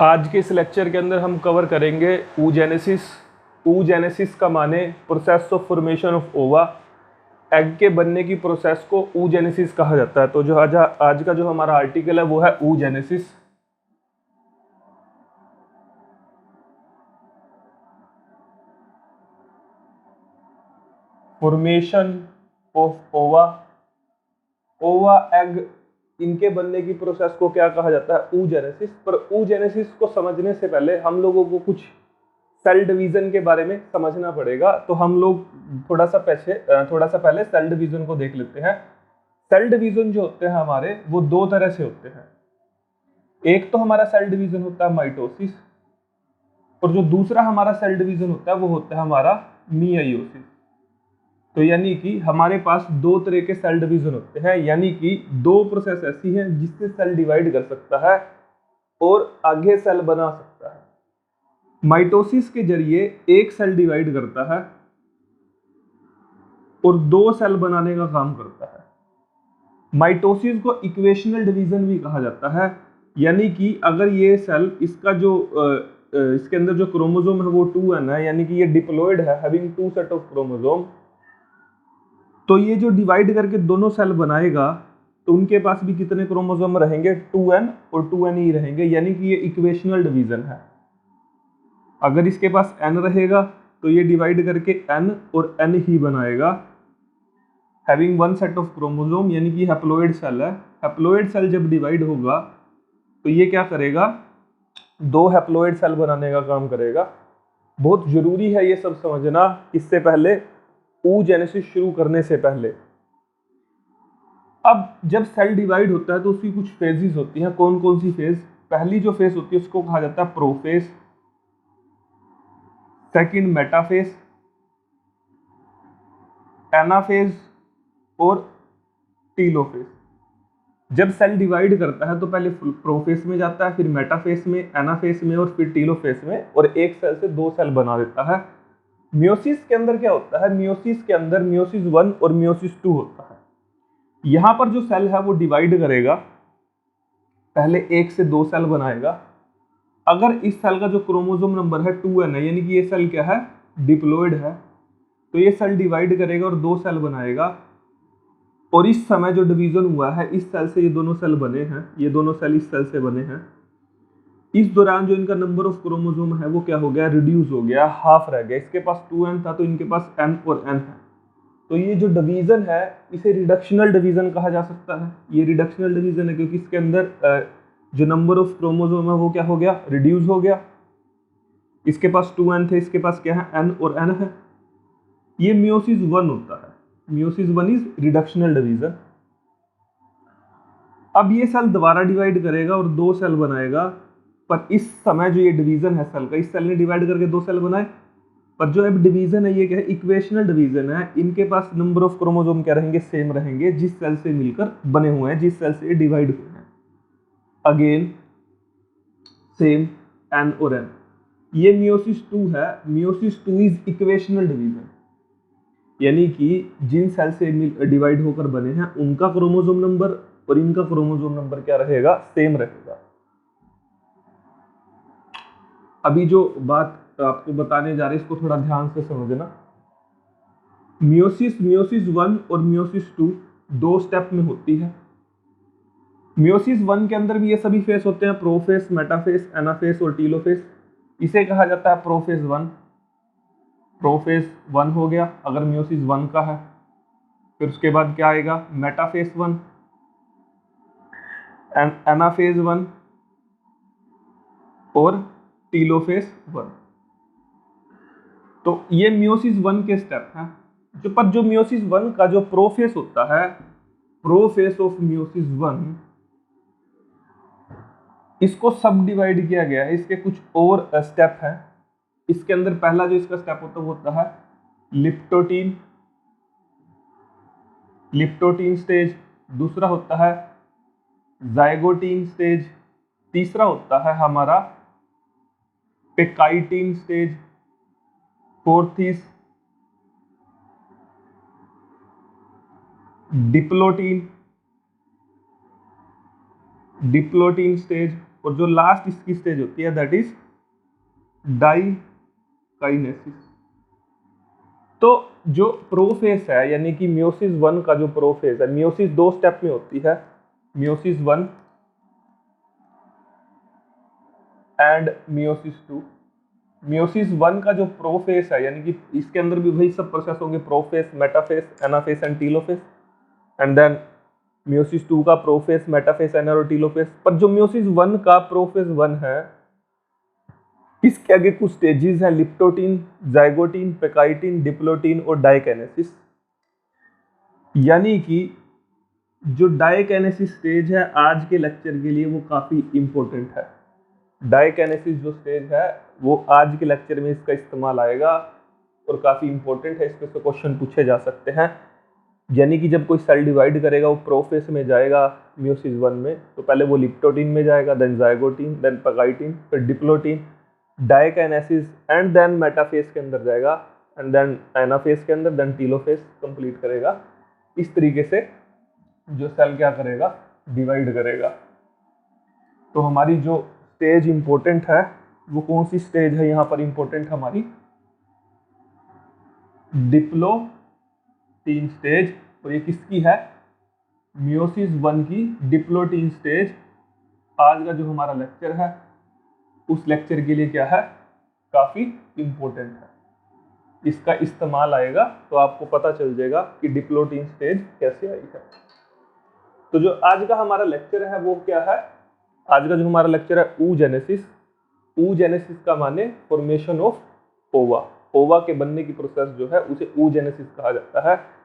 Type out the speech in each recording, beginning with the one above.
आज के इस लेक्चर के अंदर हम कवर करेंगे oogenesis। oogenesis का माने प्रोसेस ऑफ फॉर्मेशन ऑफ ओवा। एग के बनने की प्रोसेस को oogenesis कहा जाता है। तो जो आज का जो हमारा आर्टिकल है वो है oogenesis। फॉर्मेशन ऑफ ओवा, ओवा एग, इनके बनने की प्रोसेस को क्या कहा जाता है? oogenesis। पर oogenesis को समझने से पहले हम लोगों को कुछ सेल डिवीजन के बारे में समझना पड़ेगा। तो हम लोग थोड़ा सा पहले सेल डिवीजन को देख लेते हैं। सेल डिवीजन जो होते हैं हमारे, वो दो तरह से होते हैं। एक तो हमारा सेल डिवीजन होता है माइटोसिस, और जो दूसरा हमारा सेल डिवीजन होता है वो होता है हमारा मियोसिस। तो यानी कि हमारे पास दो तरह के सेल डिवीजन होते हैं, यानी कि दो प्रोसेस ऐसी हैं जिससे सेल डिवाइड कर सकता है और आगे सेल बना सकता है। माइटोसिस के जरिए एक सेल डिवाइड करता है और दो सेल बनाने का काम करता है। माइटोसिस को इक्वेशनल डिवीजन भी कहा जाता है, यानी कि अगर ये सेल, इसका जो इसके अंदर जो क्रोमोसोम है वो 2n है, यानी कि ये डिप्लॉयड है, having two set of chromosome. तो ये जो डिवाइड करके दोनों सेल बनाएगा तो उनके पास भी कितने क्रोमोसोम रहेंगे? 2n और 2n ही रहेंगे, यानी कि ये इक्वेशनल डिवीजन है। अगर इसके पास n रहेगा तो ये डिवाइड करके n और n ही बनाएगा, having one set of chromosome, यानी कि हैप्लॉइड सेल है। हैप्लॉइड सेल जब डिवाइड होगा तो ये क्या करेगा? दो हैप्लॉइड सेल बनाने का काम करेगा। बहुत जरूरी है ये सब समझना इससे पहले, oogenesis शुरू करने से पहले। अब जब सेल डिवाइड होता है तो उसकी कुछ फेजेस होती हैं। कौन कौन सी फेज? पहली जो फेज होती है उसको कहा जाता है प्रोफेज, सेकंड मेटाफेज, एनाफेज और टीलोफेज। जब सेल डिवाइड करता है तो पहले प्रोफेज में जाता है, फिर मेटाफेज में, एनाफेज में और फिर टीलोफेज में, और एक सेल से दो सेल बना देता है। मियोसिस के अंदर क्या होता है? मियोसिस के अंदर मियोसिस 1 और मियोसिस 2 होता है। यहां पर जो सेल है वो डिवाइड करेगा, पहले एक से दो सेल बनाएगा। अगर इस सेल का जो क्रोमोसोम नंबर है 2n है, यानी कि ये सेल क्या है? डिप्लॉयड है, तो ये सेल डिवाइड करेगा और दो सेल बनाएगा। और इस समय जो डिवीजन हुआ है, इस सेल से ये दोनों सेल बने हैं, ये दोनों सेल इस सेल से बने हैं। इस दौरान जो इनका नंबर ऑफ क्रोमोसोम है वो क्या हो गया? रिड्यूस हो गया, हाफ रह गया। इसके पास 2n था तो इनके पास n और n है। तो ये जो डिवीजन है इसे रिडक्शनल डिवीजन कहा जा सकता है। ये रिडक्शनल डिवीजन है क्योंकि इसके अंदर जो नंबर ऑफ क्रोमोसोम है वो क्या हो गया? रिड्यूस हो गया। इसके पास 2n थे, इसके पास क्या है? n और n है। ये मियोसिस 1 होता है। Meiosis 1 is reductional division. अब ये सेल दोबारा डिवाइड करेगा और दो सेल बनाएगा, पर इस समय जो ये डिवीजन है सेल का, इस सेल ने डिवाइड करके दो सेल बनाए, पर जो अब डिवीजन है ये क्या है? इक्वेशनल डिवीजन है। इनके पास नंबर ऑफ क्रोमोसोम क्या रहेंगे? सेम रहेंगे, जिस सेल से मिलकर बने हुए हैं, जिस सेल से डिवाइड हुए हैं। अगेन सेम n और n। ये मियोसिस 2 है। मियोसिस 2 इज इक्वेशनल डिवीजन, यानी कि जिन सेल से डिवाइड होकर बने हैं उनका क्रोमोसोम नंबर और इनका क्रोमोसोम नंबर क्या रहेगा? सेम रहेगा। अभी जो बात आपको बताने जा रहे हैं इसको थोड़ा ध्यान से समझना। मियोसिस 1 और मियोसिस 2 दो स्टेप में होती है। मियोसिस 1 के अंदर भी ये सभी फेस होते हैं, प्रोफेस, मेटाफेस, एनाफेस और टीलोफेस। इसे कहा जाता है प्रोफेज 1। प्रोफेज 1 हो गया अगर मियोसिस 1 का है। फिर उसके बाद क्या आएगा? मेटाफेस 1, एनाफेज 1 और टीलोफेस 1। तो ये मियोसिस 1 के स्टेप हैं। जो मियोसिस 1 का जो प्रोफेस होता है, प्रोफेस ऑफ मियोसिस 1, इसको सब डिवाइड किया गया है। इसके कुछ और स्टेप हैं। इसके अंदर पहला जो इसका स्टेप होता है वो होता है लिप्टोटीन, लिप्टोटीन स्टेज। दूसरा होता है जाइगोटीन स्टेज। तीसरा होता है हमारा pachytene stage. Fourth is diplotene, diplotene stage. और जो लास्ट इसकी स्टेज होती है दैट इज डाइकाइनेसिस। तो जो प्रोफेस है यानी कि मियोसिस 1 का जो प्रोफेस है, मियोसिस 2 स्टेप में होती है, मियोसिस 1 एंड मियोसिस 2। मियोसिस 1 का जो प्रोफेस है यानी कि इसके अंदर भी वही सब प्रोसेस होंगे, prophase, metaphase, anaphase and telophase. And then meiosis 2 का प्रोफेस, मेटाफेस, एना और टीलोफेस। पर जो मियोसिस 1 का प्रोफेस 1 है, इसके आगे कुछ स्टेजेस हैं, लिप्टोटीन, जाइगोटीन, पेकाइटिन, डिप्लोटीन और डाइकाइनेसिस। यानी कि जो डाइकाइनेसिस स्टेज है आज के लेक्चर के लिए वो काफी इंपॉर्टेंट है। डाइकाइनेसिस जो स्टेज है वो आज के लेक्चर में इसका इस्तेमाल आएगा और काफी इंपॉर्टेंट है, इसमें से क्वेश्चन पूछे जा सकते हैं। यानी कि जब कोई सेल डिवाइड करेगा वो प्रोफेस में जाएगा मियोसिस 1 में, तो पहले वो लिप्टोटीन में जाएगा, देन जाइगोटीन, देन पेकाइटिन, फिर diplotene, diakinesis and then metaphase के अंदर जाएगा, एंड देन एनाफेस के अंदर, देन टीलोफेस कंप्लीट करेगा। इस तरीके से जो सेल क्या करेगा, डिवाइड करेगा। तो हमारी जो स्टेज इंपॉर्टेंट है वो कौन सी स्टेज है यहाँ पर इंपॉर्टेंट हमारी, डिप्लोटीन स्टेज। और ये किसकी है, मियोसिस 1 की डिप्लोटीन स्टेज। आज का जो हमारा लेक्चर है उस लेक्चर के लिए क्या है, काफी इंपॉर्टेंट है। इसका इस्तेमाल आएगा तो आपको पता चल जाएगा कि डिप्लोटीन स्टेज कैसे आई है। तो जो आज का हमारा लेक्चर है वो क्या है, आज का जो हमारा लेक्चर है oogenesis। oogenesis का माने फॉर्मेशन ऑफ ओवा। ओवा के बनने की प्रोसेस जो है उसे oogenesis कहा जाता है।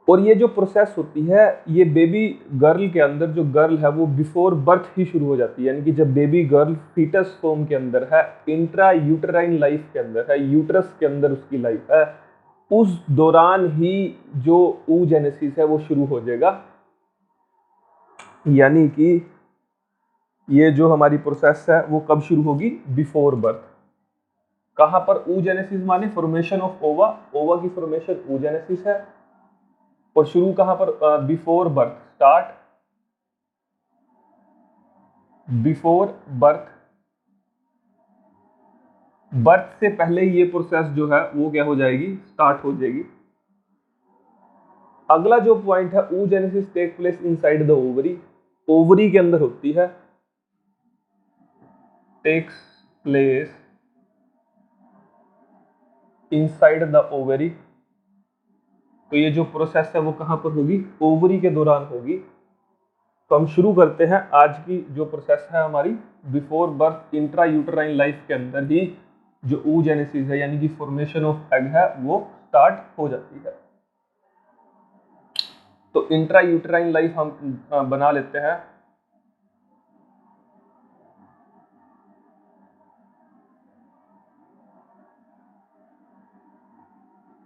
और ये जो प्रोसेस होती है ये बेबी गर्ल के अंदर, जो गर्ल है वो बिफोर बर्थ ही शुरू हो जाती है। यानी कि जब बेबी गर्ल फीटस फॉर्म के अंदर है, इंट्रा यूटराइन लाइफ के अंदर है, यूट्रस के अंदर उसकी लाइफ है, उस दौरान ही जो oogenesis है वो शुरू हो जाएगा। यानी कि ये जो हमारी प्रोसेस है वो कब शुरू होगी, बिफोर बर्थ। कहां पर oogenesis माने फॉर्मेशन ऑफ ओवा, ओवा की फॉर्मेशन oogenesis है। और शुरू कहां पर, before birth, start before birth. Birth से पहले ये प्रोसेस जो है वो क्या हो जाएगी, स्टार्ट हो जाएगी। अगला जो पॉइंट है, oogenesis take place inside the ovary. Ovary के अंदर होती है, takes place inside the ovary. तो ये जो प्रोसेस है वो कहां पर होगी, ओवरी के दौरान होगी। तो हम शुरू करते हैं आज की जो प्रोसेस है हमारी, before birth intra uterine life के अंदर ही जो oogenesis है यानी कि फॉर्मेशन ऑफ एग है वो स्टार्ट हो जाती है। तो इंट्रा यूटराइन लाइफ हम बना लेते हैं।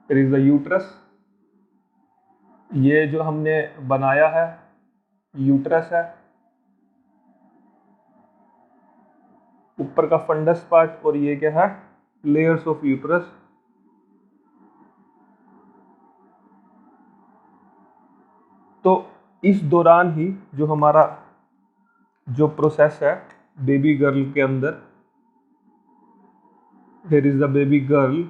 फिर इज द यूट्रस, ये जो हमने बनाया है यूट्रस है, ऊपर का फंडस पार्ट, और ये क्या है, लेयर्स ऑफ यूट्रस। तो इस दौरान ही जो हमारा जो प्रोसेस है बेबी गर्ल के अंदर, here is the baby girl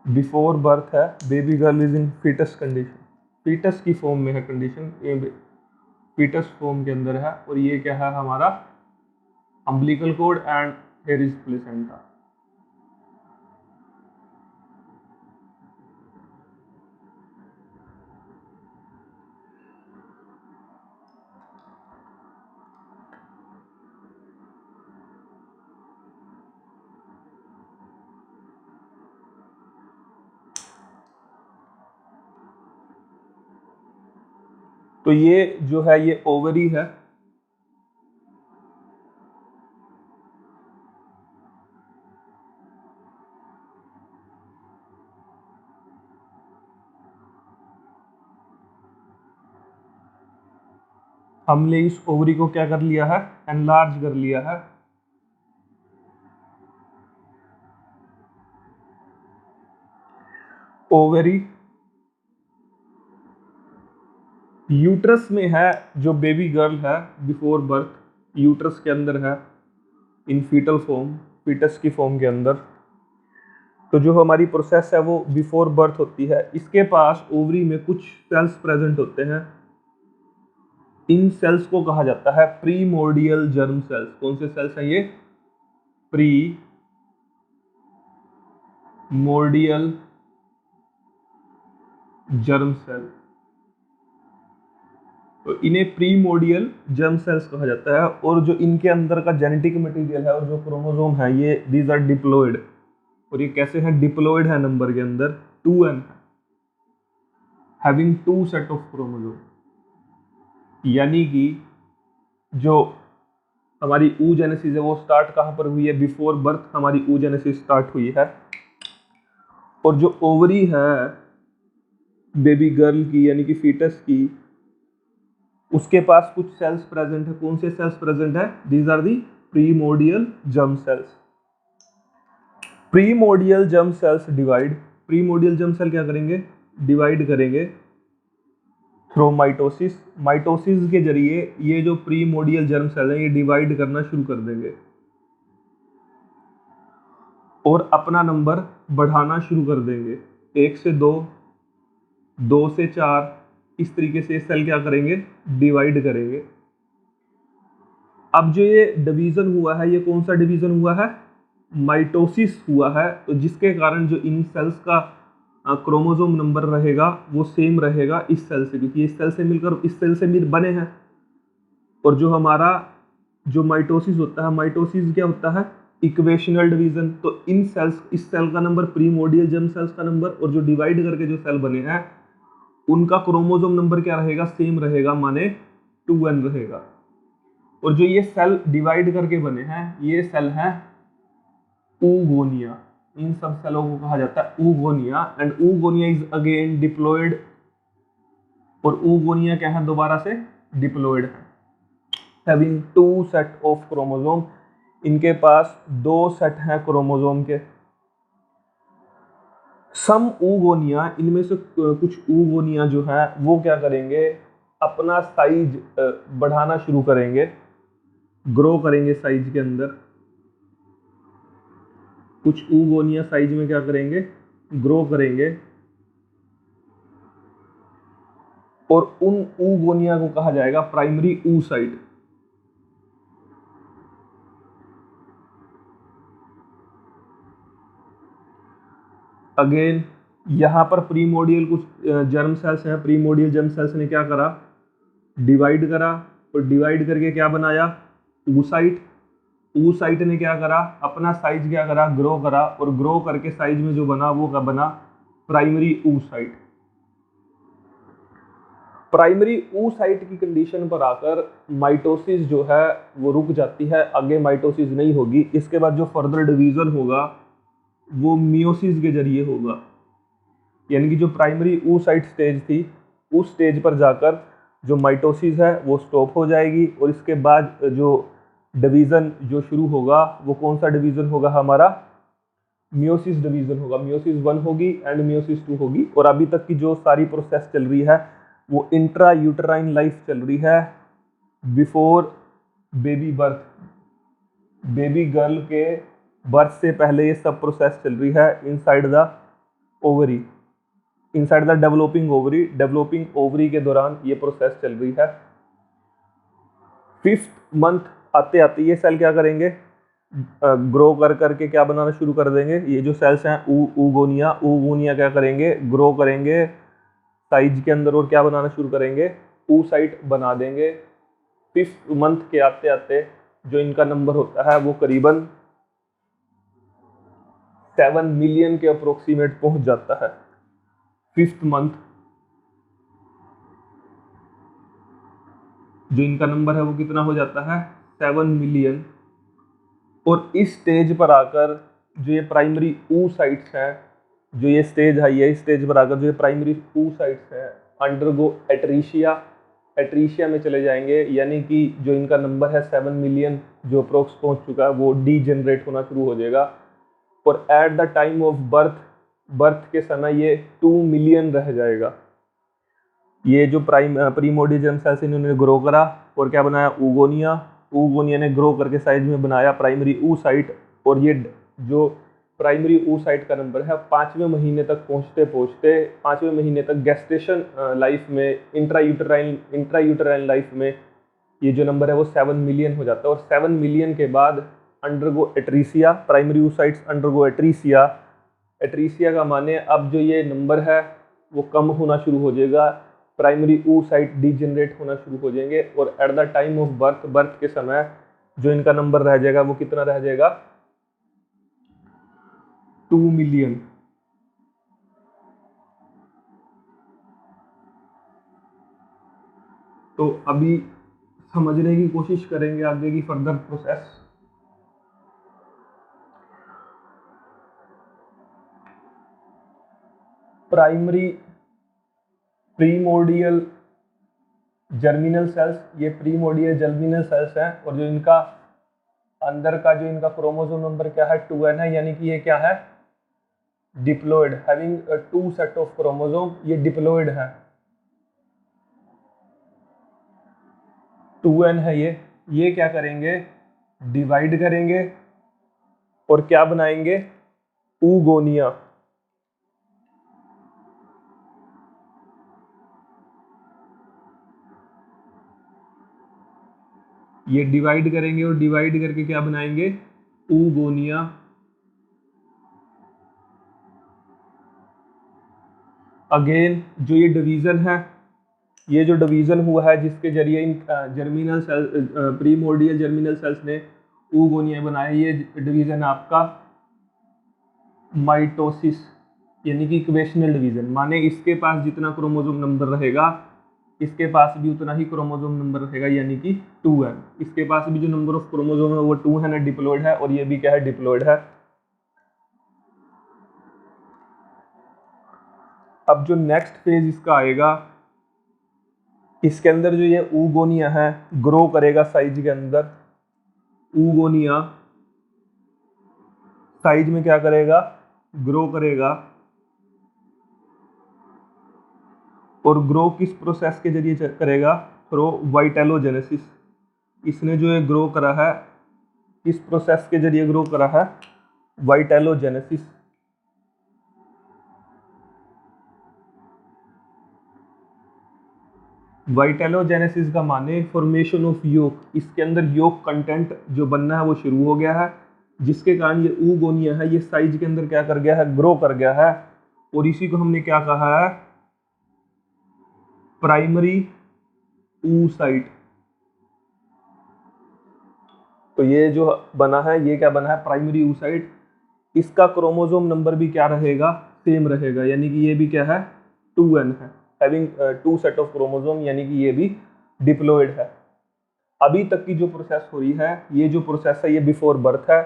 before birth है, baby girl is in foetus condition, foetus की फॉर्म में है कंडीशन, ये फीटस फॉर्म के अंदर है। और ये क्या है हमारा umbilical cord and here is placenta. तो ये जो है ये ओवरी है, हमने इस ओवरी को क्या कर लिया है, एनलार्ज कर लिया है। ओवरी यूट्रस में है जो बेबी गर्ल है बिफोर बर्थ, यूट्रस के अंदर है इन फीटल फॉर्म, फीटस की फॉर्म के अंदर। तो जो हमारी प्रोसेस है वो बिफोर बर्थ होती है। इसके पास ओवरी में कुछ सेल्स प्रेजेंट होते हैं, इन सेल्स को कहा जाता है प्रीमोर्डियल जर्म सेल्स। कौन से सेल्स हैं ये? Primordial germ cell. तो इन्हें प्रीमोर्डियल जर्म सेल्स कहा जाता है। और जो इनके अंदर का जेनेटिक मटेरियल है और जो क्रोमोसोम है ये दीज आर डिप्लॉयड। और ये कैसे हैं? डिप्लॉयड है नंबर के अंदर 2n, having 2 set of chromosome. यानी कि जो हमारी oogenesis है वो स्टार्ट कहाँ पर हुई है? बिफोर बर्थ हमारी oogenesis स्टार्ट हुई है। और जो ओवरी है बेबी गर्ल की यानी कि फीटस की, उसके पास कुछ सेल्स प्रेजेंट है। कौन से सेल्स प्रेजेंट है? These are the primordial germ cells. Primordial germ cells divide, primordial germ cell क्या करेंगे? डिवाइड करेंगे थ्रू माइटोसिस। माइटोसिस के जरिए ये जो प्रीमोर्डियल जर्म सेल है ये डिवाइड करना शुरू कर देंगे और अपना नंबर बढ़ाना शुरू कर देंगे। 1 से 2, 2 से 4, इस तरीके से सेल क्या करेंगे? डिवाइड करेंगे। अब जो ये डिवीजन हुआ है ये कौन सा डिवीजन हुआ है? माइटोसिस हुआ है। तो जिसके कारण जो इन सेल्स का क्रोमोसोम नंबर रहेगा वो सेम रहेगा इस सेल से, क्योंकि इस सेल से मिलकर इस सेल से मिल बने हैं। और जो हमारा जो माइटोसिस होता है, माइटोसिस क्या होता है? Equational division. तो इन सेल्स, इस सेल का नंबर प्रीमोर्डियल जर्म सेल्स का नंबर और जो डिवाइड करके जो सेल बने हैं उनका क्रोमोसोम नंबर क्या रहेगा? सेम रहेगा, माने 2n रहेगा। और जो ये सेल डिवाइड करके बने हैं ये सेल हैं oogonia। इन सब सेलों को कहा जाता है oogonia। And oogonia is again diploid. और oogonia क्या है? दोबारा से डिप्लॉयड है, हैविंग 2 सेट ऑफ क्रोमोसोम। इनके पास 2 सेट हैं क्रोमोसोम के। सम oogonia, इनमें से कुछ oogonia जो है वो क्या करेंगे? अपना साइज बढ़ाना शुरू करेंगे, ग्रो करेंगे साइज के अंदर। कुछ oogonia साइज में क्या करेंगे? ग्रो करेंगे। और उन oogonia को कहा जाएगा प्राइमरी oocyte। अगेन यहाँ पर प्रीमोर्डियल कुछ जर्म सेल्स हैं। प्रीमोर्डियल जर्म सेल्स ने क्या करा? डिवाइड करा। और डिवाइड करके क्या बनाया? oocyte। oocyte ने क्या करा? अपना साइज क्या करा? ग्रो करा। और ग्रो करके साइज में जो बना वो क्या बना? Primary oocyte। प्राइमरी oocyte की कंडीशन पर आकर माइटोसिस जो है वो रुक जाती है, आगे माइटोसिस नहीं होगी। इसके बाद जो फर्दर डिवीजन होगा वो मियोसिस के जरिए होगा। यानी कि जो प्राइमरी oocyte स्टेज थी उस स्टेज पर जाकर जो माइटोसिस है वो स्टॉप हो जाएगी। और इसके बाद जो डिवीजन जो शुरू होगा वो कौन सा डिवीजन होगा? हमारा मियोसिस डिवीजन होगा। मियोसिस 1 होगी एंड मियोसिस 2 होगी। और अभी तक की जो सारी प्रोसेस चल रही है वो इंट्रा यूटराइन लाइफ चल रही है before baby birth. Baby girl के बर्थ से पहले ये सब प्रोसेस चल रही है inside the ovary, inside the developing ovary. Developing ovary के दौरान ये प्रोसेस चल रही है। 5th मंथ आते आते ये सेल क्या करेंगे? ग्रो कर करके क्या बनाना शुरू कर देंगे? ये जो सेल्स हैं oogonia क्या करेंगे? ग्रो करेंगे साइज के अंदर और क्या बनाना शुरू करेंगे? oocyte बना देंगे। 5th मंथ के आते आते जो इनका नंबर होता है वो करीबन 7 मिलियन के अप्रोक्सीमेट पहुंच जाता है। 5th मंथ जो इनका नंबर है वो कितना हो जाता है? 7 मिलियन। और इस स्टेज पर आकर जो ये प्राइमरी oocytes है, जो ये स्टेज है, ये स्टेज पर आकर जो ये प्राइमरी oocytes है अंडरगो एट्रीशिया, एट्रीशिया में चले जाएंगे। यानी कि जो इनका नंबर है 7 मिलियन जो अप्रोक्स पहुंच चुका है वो डीजेनरेट होना शुरू हो जाएगा। और at the time of birth, birth के समय ये 2 मिलियन रह जाएगा। ये जो प्रीमोर्डियल जर्म सेल्स इन्होंने ग्रो करा और क्या बनाया, ऊगोनिया। ऊगोनिया ने ग्रो करके साइज में बनाया प्राइमरी ऊसाइट। और ये जो प्राइमरी ऊसाइट का नंबर है 5वें महीने तक पहुंचते पहुंचते 5वें महीने तक गेस्टेशन लाइफ में, इंट्रायूटराइन लाइफ में ये जो नंबर है वो 7 मिलियन हो जाता है। और 7 मिलियन के बाद अंडरगो एट्रीसिया, प्राइमरी oocytes अंडरगो एट्रीसिया। एट्रीसिया का माने अब जो ये नंबर है वो कम होना शुरू हो जाएगा, प्राइमरी oocyte डिजेनरेट होना शुरू हो जाएंगे। और at the time of birth, birth के समय जो इनका नंबर रह जाएगा वो कितना रह जाएगा, 2 मिलियन। तो अभी समझने की कोशिश करेंगे आगे की further process. Primary primordial germinal sales, ये प्रीमोर्डियल जर्मिनल सेल्स हैं। और जो इनका अंदर का जो इनका क्रोमोसोम नंबर क्या है, 2n है, यानी कि ये क्या है, diploid, having 2 set of chromosome, ये डिप्लॉयड है, 2n है ये क्या करेंगे, डिवाइड करेंगे और क्या बनाएंगे, ऊगोनिया। ये डिवाइड करेंगे और डिवाइड करके क्या बनाएंगे, ऊगोनिया। अगेन जो ये डिवीजन है, ये जो डिवीजन हुआ है जिसके जरिए इन germinal cell, primordial germinal cells ने ऊगोनिया बनाया, ये डिवीजन आपका माइटोसिस, यानी कि इक्वेशनल डिवीजन। माने इसके पास जितना क्रोमोसोम नंबर रहेगा इसके पास भी उतना ही क्रोमोसोम नंबर रहेगा, यानी कि 2n। इसके पास भी जो नंबर ऑफ क्रोमोसोम है वो 2 है ना, डिप्लॉयड है, और ये भी क्या है, डिप्लॉयड है। अब जो नेक्स्ट फेज इसका आएगा, इसके अंदर जो ये ऊगोनिया है ग्रो करेगा साइज के अंदर। ऊगोनिया साइज में क्या करेगा, ग्रो करेगा। और ग्रो किस प्रोसेस के जरिए करेगा, थ्रू वाइटेलोजेनेसिस। इसने जो ये ग्रो करा है किस प्रोसेस के जरिए ग्रो करा है, वाइटेलोजेनेसिस। वाइटेलोजेनेसिस का माने फॉर्मेशन ऑफ योक। इसके अंदर योक कंटेंट जो बनना है वो शुरू हो गया है, जिसके कारण ये ऊगोनिया है ये साइज के अंदर क्या कर गया है, ग्रो कर गया है। और इसी को हमने क्या कहा है, प्राइमरी oocyte। तो ये जो बना है ये क्या बना है, प्राइमरी oocyte। इसका क्रोमोसोम नंबर भी क्या रहेगा, सेम रहेगा, यानी कि ये भी क्या है, 2n है, हैविंग 2 सेट ऑफ क्रोमोसोम, यानी कि ये भी डिप्लॉयड है। अभी तक की जो प्रोसेस हो रही है, ये जो प्रोसेस है ये बिफोर बर्थ है।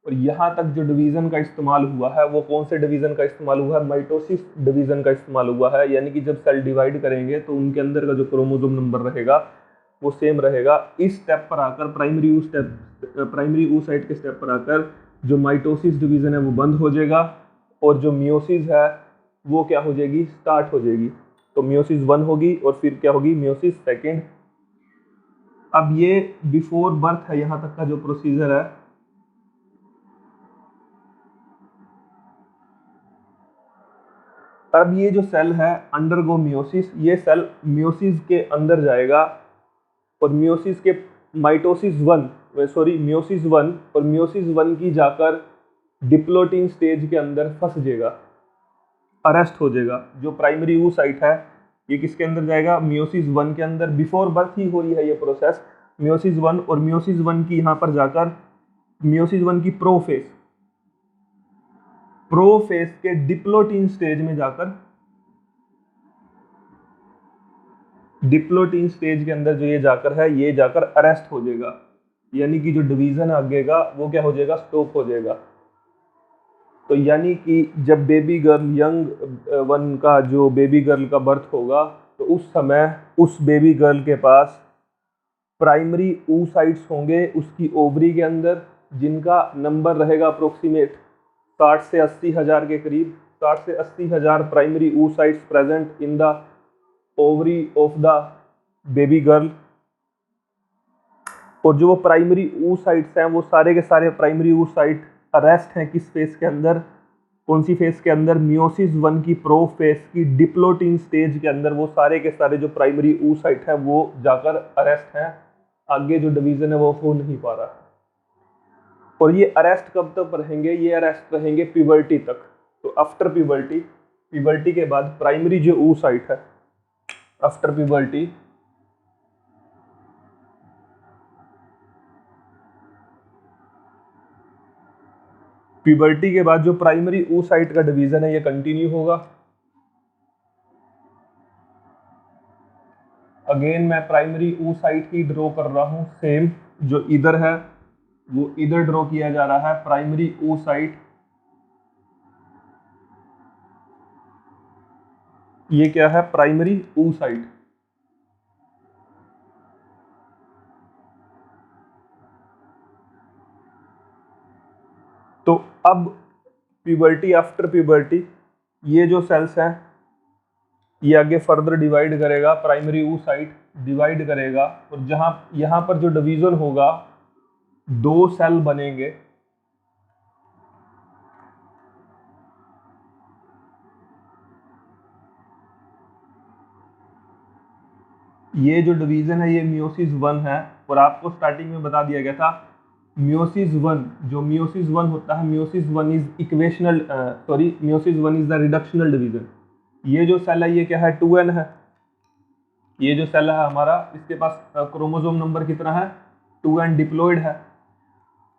और यहाँ तक जो डिवीजन का इस्तेमाल हुआ है वो कौन से डिवीजन का इस्तेमाल हुआ है, माइटोसिस डिवीजन का इस्तेमाल हुआ है। यानी कि जब सेल डिवाइड करेंगे तो उनके अंदर का जो क्रोमोसोम नंबर रहेगा वो सेम रहेगा। इस स्टेप पर आकर प्राइमरी oocyte के स्टेप पर आकर जो माइटोसिस डिवीजन है वो बंद हो जाएगा, और जो मियोसिस है वो क्या हो जाएगी, स्टार्ट हो जाएगी। तो मियोसिस 1 होगी और फिर क्या होगी, मियोसिस 2। अब ये बिफोर बर्थ है, यहाँ तक का जो प्रोसीजर है। अब ये जो सेल है अंडरगो मियोसिस, ये सेल मियोसिस के अंदर जाएगा और मियोसिस 1 और मियोसिस 1 की जाकर डिप्लोटिन स्टेज के अंदर फंस जाएगा, अरेस्ट हो जाएगा। जो प्राइमरी oocyte है ये किसके अंदर जाएगा, मियोसिस 1 के अंदर। बिफोर बर्थ ही हो रही है ये प्रोसेस, मियोसिस 1। और मियोसिस 1 की यहाँ पर जाकर मियोसिस 1 की प्रोफेस के डिप्लोटिन स्टेज में जाकर, डिप्लोटिन स्टेज के अंदर जो ये जाकर है ये जाकर अरेस्ट हो जाएगा, यानी कि जो डिवीजन आगे का वो क्या हो जाएगा, स्टॉप हो जाएगा। तो यानी कि जब बेबी गर्ल, यंग वन का जो बेबी गर्ल का बर्थ होगा तो उस समय उस बेबी गर्ल के पास प्राइमरी oocytes होंगे उसकी ओवरी के अंदर, जिनका नंबर रहेगा अप्रोक्सीमेट 60 से 80 हज़ार के करीब। 60 से 80 हज़ार primary oocytes present in the ovary of the baby girl. और जो वो प्राइमरी oocytes हैं वो सारे के सारे प्राइमरी oocyte अरेस्ट हैं किस फेज के अंदर, कौन सी फेज के अंदर, मियोसिस 1 की प्रो फेज की डिप्लोटिन स्टेज के अंदर वो सारे के सारे जो प्राइमरी oocyte हैं वो जाकर अरेस्ट हैं। आगे जो डिवीजन है वो हो नहीं पा रहा। और ये अरेस्ट कब तक रहेंगे, ये अरेस्ट रहेंगे प्यूबर्टी तक। तो आफ्टर प्यूबर्टी, प्यूबर्टी के बाद प्राइमरी जो oocyte है आफ्टर प्यूबर्टी, प्यूबर्टी के बाद जो प्राइमरी oocyte का डिवीजन है ये कंटिन्यू होगा। अगेन मैं प्राइमरी oocyte ही ड्रॉ कर रहा हूं, सेम जो इधर है वो इधर ड्रॉ किया जा रहा है प्राइमरी oocyte। ये क्या है, प्राइमरी oocyte। तो अब प्यूबर्टी, आफ्टर प्यूबर्टी ये जो सेल्स हैं ये आगे फर्दर डिवाइड करेगा, प्राइमरी oocyte डिवाइड करेगा और जहां यहां पर जो डिवीजन होगा 2 सेल बनेंगे। ये जो डिवीजन है ये मियोसिस 1 है और आपको स्टार्टिंग में बता दिया गया था मियोसिस 1, जो मियोसिस 1 होता है, meiosis 1 is equational meiosis 1 is the reductional division. ये जो सेल है ये क्या है, 2n है। ये जो सेल है हमारा, इसके पास क्रोमोसोम नंबर कितना है, 2n, डिप्लॉयड है।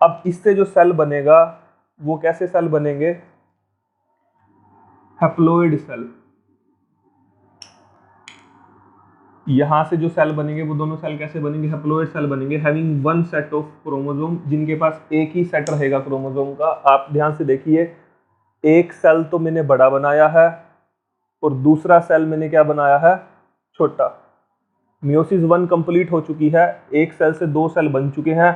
अब इससे जो सेल बनेगा वो कैसे सेल बनेंगे, हैप्लॉयड सेल। यहां से जो सेल बनेंगे वो दोनों सेल कैसे बनेंगे, हैप्लॉयड सेल बनेंगे, हैविंग 1 सेट ऑफ क्रोमोसोम, जिनके पास एक ही सेट रहेगा क्रोमोसोम का। आप ध्यान से देखिए, एक सेल तो मैंने बड़ा बनाया है और दूसरा सेल मैंने क्या बनाया है, छोटा। मियोसिस 1 कंप्लीट हो चुकी है, एक सेल से 2 सेल बन चुके हैं,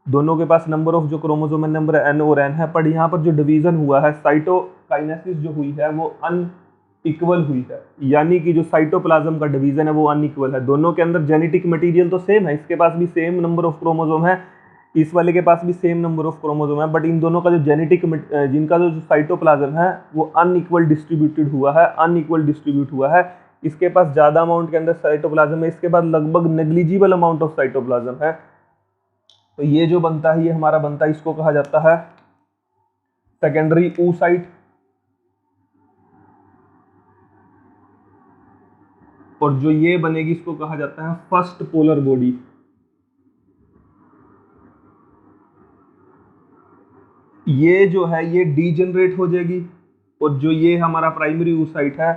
दोनों के पास नंबर ऑफ जो क्रोमोसोम है नंबर n और n है। पर यहाँ पर जो डिवीजन हुआ है, साइटोकाइनेसिस जो हुई है वो अनइक्वल हुई है, यानी कि जो साइटोप्लाज्म का डिवीजन है वो अनइक्वल है। दोनों के अंदर जेनेटिक मटेरियल तो सेम है, इसके पास भी सेम नंबर ऑफ क्रोमोसोम है, इस वाले के पास भी सेम नंबर ऑफ क्रोमोसोम है, बट इन दोनों का जो जिनका जो साइटोप्लाज्म है वो अनइक्वल डिस्ट्रीब्यूटेड हुआ है, अनइक्वल डिस्ट्रीब्यूट हुआ है। इसके पास ज़्यादा अमाउंट के अंदर साइटोप्लाज्म है, इसके बाद लगभग नेग्लिजिबल अमाउंट ऑफ साइटोप्लाज्म है। तो ये जो बनता है ये हमारा बनता है, इसको कहा जाता है सेकेंडरी oocyte। और जो ये बनेगी इसको कहा जाता है फर्स्ट पोलर बॉडी। ये जो है ये डीजनरेट हो जाएगी और जो ये हमारा प्राइमरी oocyte है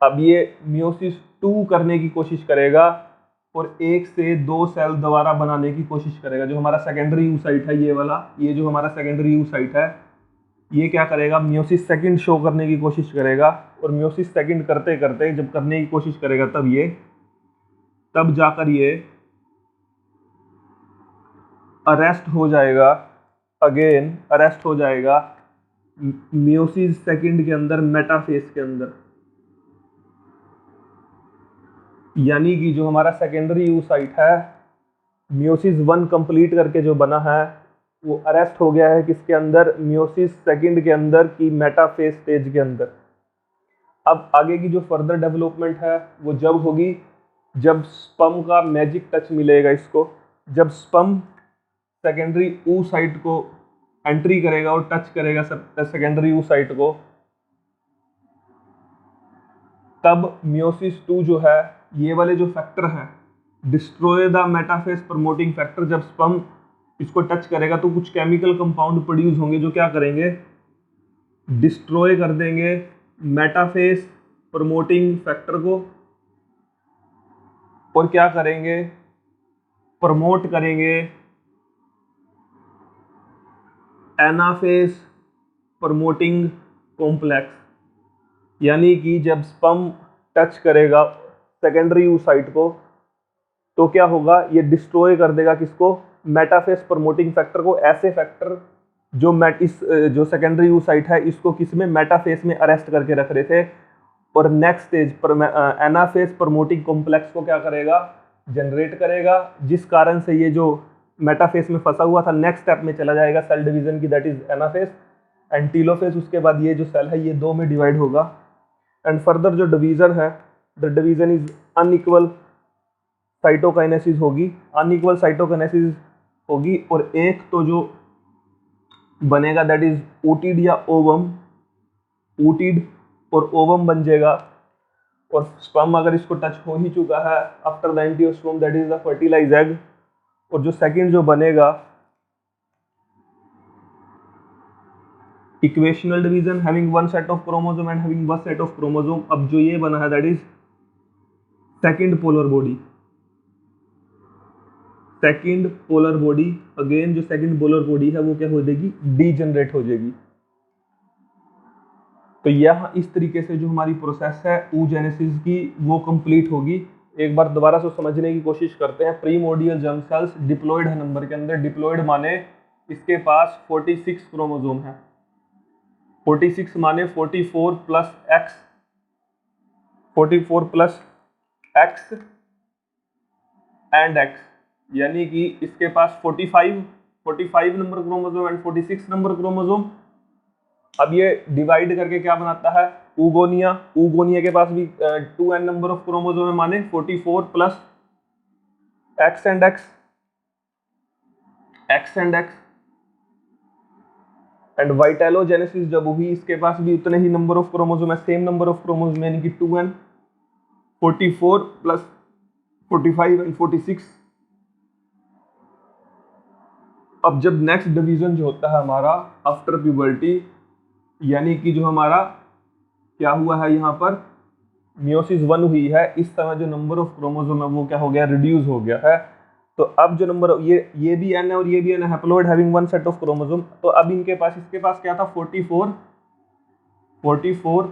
अब ये मियोसिस 2 करने की कोशिश करेगा और 1 से 2 सेल दोबारा बनाने की कोशिश करेगा। जो हमारा सेकेंडरी oocyte है ये वाला, ये जो हमारा सेकेंडरी oocyte है ये क्या करेगा, मियोसिस 2 शो करने की कोशिश करेगा और मियोसिस 2 करते करते जब करने की कोशिश करेगा तब जाकर ये अरेस्ट हो जाएगा, अगेन अरेस्ट हो जाएगा मियोसिस 2 के अंदर, मेटाफेज के अंदर। यानी कि जो हमारा सेकेंडरी oocyte है मियोसिस 1 कंप्लीट करके जो बना है वो अरेस्ट हो गया है किसके अंदर, मियोसिस 2 के अंदर की मेटाफेज स्टेज के अंदर। अब आगे की जो फर्दर डेवलपमेंट है वो जब होगी जब स्पर्म का मैजिक टच मिलेगा इसको, जब स्पर्म सेकेंडरी oocyte को एंट्री करेगा और टच करेगा सेकेंडरी oocyte को, तब मियोसिस 2 जो है ये वाले जो फैक्टर है destroy the metaphase promoting factor, जब स्पर्म इसको टच करेगा तो कुछ केमिकल कंपाउंड प्रोड्यूस होंगे जो क्या करेंगे, डिस्ट्रॉय कर देंगे मेटाफेज प्रमोटिंग फैक्टर को और क्या करेंगे, प्रमोट करेंगे एनाफेज प्रमोटिंग कॉम्प्लेक्स। यानी कि जब स्पर्म टच करेगा सेकेंडरी oocyte को तो क्या होगा, ये डिस्ट्रॉय कर देगा किसको, मेटाफेज प्रमोटिंग फैक्टर को। ऐसे फैक्टर जो जो सेकेंडरी oocyte है इसको किस में, मेटाफेज में अरेस्ट करके रख रहे थे और नेक्स्ट स्टेज पर एनाफेज प्रमोटिंग कॉम्प्लेक्स को क्या करेगा, जनरेट करेगा, जिस कारण से ये जो मेटाफेज में फंसा हुआ था नेक्स्ट स्टेप में चला जाएगा सेल डिवीजन की, that is anaphase. And telophase उसके बाद ये जो सेल है ये दो में डिवाइड होगा। एंड फर्दर जो डिवीजन है, the division is unequal cytokinesis होगी, अनइक्वल साइटोकाइनेसिस होगी, और एक तो जो बनेगा दैट इज ओटिड या ओवम, ओटिड और ओवम बन जाएगा। और स्पर्म अगर इसको टच हो ही चुका है after the angiosperm that is the fertilize egg. और जो सेकंड जो बनेगा equational division having one set of chromosome and having one set of chromosome. अब जो ये बना है that is second polar body, second polar body. Again जो सेकंड पोलर बॉडी है वो क्या हो जाएगी, डीजनरेट हो जाएगी। तो यह इस तरीके से जो हमारी प्रोसेस है oogenesis की वो कंप्लीट होगी। एक बार दोबारा से समझने की कोशिश करते हैं। प्रीमोर्डियल जर्म सेल्स डिप्लॉयड है नंबर के अंदर, डिप्लॉयड माने इसके पास 46 क्रोमोसोम है, 46 माने 44 plus x, 44 plus X and x, यानी कि इसके पास 45 number chromosome and 46 number chromosome. अब ये डिवाइड करके क्या बनाता है, ऊगोनिया। ऊगोनिया के पास भी 2n नंबर ऑफ क्रोमोसोम है, माने 44 plus X and X, X and X. And vitellogenesis जब हुई इसके पास भी उतने ही नंबर ऑफ क्रोमोसोम है, सेम नंबर ऑफ क्रोमोसोम, यानी कि 2n, 44 प्लस 45 एंड 46। अब जब नेक्स्ट डिवीजन जो होता है हमारा आफ्टर प्यूबर्टी, यानी कि जो हमारा क्या हुआ है यहाँ पर मियोसिस 1 हुई है, इस समय जो नंबर ऑफ क्रोमोसोम है वो क्या हो गया, रिड्यूस हो गया है। तो अब जो नंबर ये भी n है और ये भी n है, haploid having one set of chromosome. तो अब इनके पास इसके पास क्या था, 44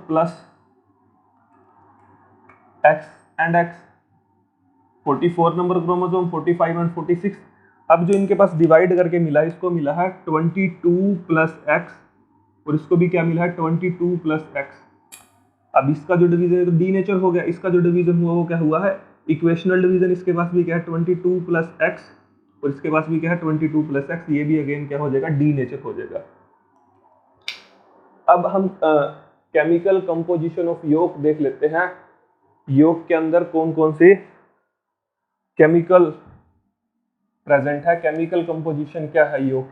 plus x and x, 44 number chromosome, 45 and 46। अब जो इनके पास डिवाइड करके मिला, इसको मिला है 22 प्लस एक्स, और इसको भी क्या मिला है 22 प्लस एक्स। अब इसका जो डिवीजन है तो डी नेचर हो गया, इसका जो डिवीजन हुआ वो क्या हुआ है, इक्वेशनल डिवीजन। इसके पास भी क्या है 22 प्लस एक्स, और इसके पास भी क्या है 22 प्लस एक्स, ये भी अगेन क्या हो जाएगा, डी नेचर हो जाएगा। अब हम केमिकल कंपोजिशन ऑफ योक देख लेते हैं। योक के अंदर कौन कौन से केमिकल प्रेजेंट है, केमिकल कंपोजिशन क्या है योक,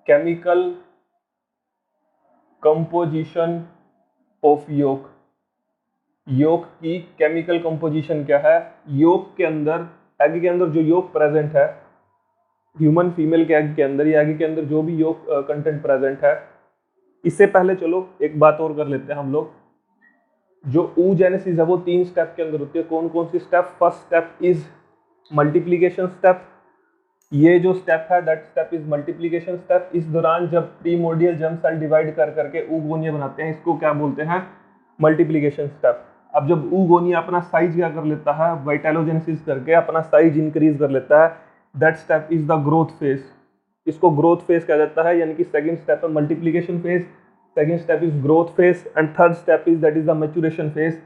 केमिकल कंपोजिशन ऑफ योक। योक की केमिकल कंपोजिशन क्या है, योक के अंदर, एग के अंदर जो योक प्रेजेंट है, ह्यूमन फीमेल के एग के अंदर या एग के अंदर जो भी योक कंटेंट प्रेजेंट है, इससे पहले चलो एक बात और कर लेते हैं हम लोग। जो oogenesis है वो 3 स्टेप के अंदर होती है। कौन कौन सी step, first step is multiplication step, ये जो स्टेप है that step is multiplication step. इस दौरान जब प्रीमोर्डियल जर्म सेल डिवाइड कर करके oogonia बनाते हैं, इसको क्या बोलते हैं, मल्टीप्लीकेशन स्टेप। अब जब oogonia अपना साइज क्या कर लेता है, वाइटेलोजेनेसिस करके अपना साइज इंक्रीज कर लेता है, that step is the growth phase. इसको ग्रोथ फेज कहा जाता है, यानी कि सेकंड स्टेप है multiplication phase, second step is growth phase, and third step is that is the maturation phase.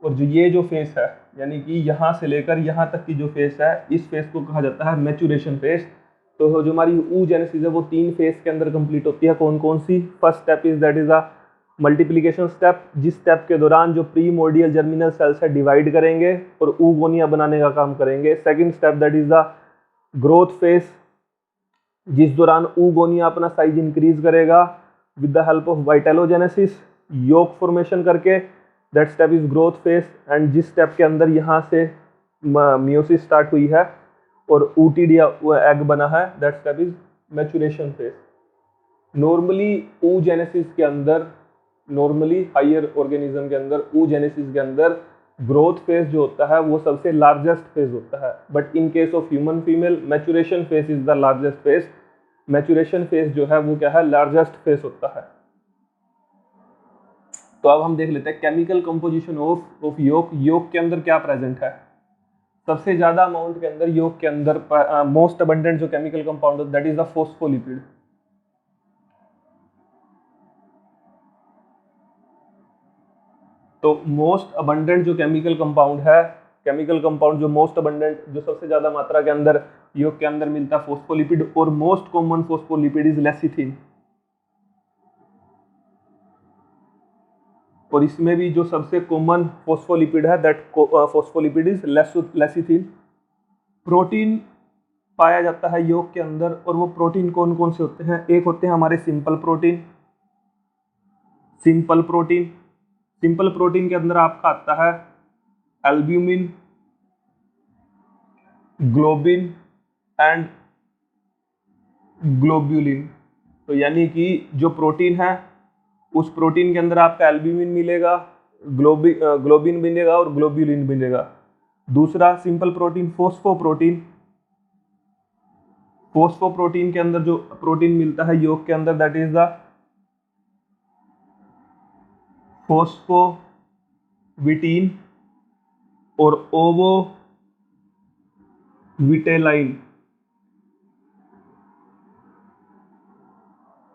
और जो ये जो फेज है, यानी कि यहाँ से लेकर यहाँ तक की जो फेज है, इस फेज को कहा जाता है मैच्योरेशन फेज। तो जो हमारी oogenesis है वो 3 फेज के अंदर कंप्लीट होती है। कौन कौन सी, first step is that is the multiplication step, जिस स्टेप के दौरान जो प्रीमोर्डियल जर्मिनल सेल्स है डिवाइड करेंगे और oogonia बनाने का काम करेंगे। Second step that is the growth phase, जिस दौरान oogonia अपना साइज इंक्रीज करेगा with the help of vitellogenesis, yolk formation करके, that step is growth phase. And जिस स्टेप के अंदर यहाँ से मियोसिस स्टार्ट हुई है और ooted या एग बना है, that step is maturation phase. Normally oogenesis के अंदर, नॉर्मली हायर ऑर्गेनिज्म के अंदर oogenesis के अंदर ग्रोथ फेज जो होता है वो सबसे लार्जेस्ट फेज होता है, but in case of human female maturation phase is the largest phase. Maturation phase जो है वो क्या है, लार्जेस्ट फेज होता है। तो अब हम देख लेते हैं केमिकल कंपोजिशन ऑफ योक। योक के अंदर क्या प्रेजेंट है, सबसे ज्यादा अमाउंट के अंदर योक के अंदर मोस्ट अबंडेंट जो chemical compound that is the phospholipid. तो मोस्ट अबंडेंट जो केमिकल कंपाउंड है, केमिकल कंपाउंड जो मोस्ट अबंडेंट, जो सबसे ज्यादा मात्रा के अंदर योग के अंदर मिलता है, फोस्फोलिपिड, और most common phospholipid is lecithin. और इसमें भी जो सबसे कॉमन फोस्फोलिपिड है, that phospholipid is lecithin. Protein पाया जाता है योग के अंदर, और वो प्रोटीन कौन कौन से होते हैं? एक होते हैं हमारे simple protein. Simple protein, simple protein के अंदर आपका आता है एल्ब्यूमिन, ग्लोबिन एंड ग्लोब्यूलिन। तो यानी कि जो प्रोटीन है, उस प्रोटीन के अंदर आपका एल्ब्यूमिन मिलेगा, ग्लोबिन मिलेगा और ग्लोब्यूलिन मिलेगा। दूसरा सिंपल प्रोटीन फोस्फोप्रोटीन। फोस्फोप्रोटीन के अंदर जो प्रोटीन मिलता है योग के अंदर, दैट इज द फोस्फोविटीन और ओवोविटेलाइन।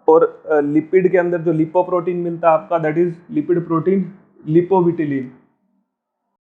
और लिपिड के अंदर जो लिपोप्रोटीन मिलता है आपका, दैट इज लिपिड प्रोटीन लिपोविटिलिन।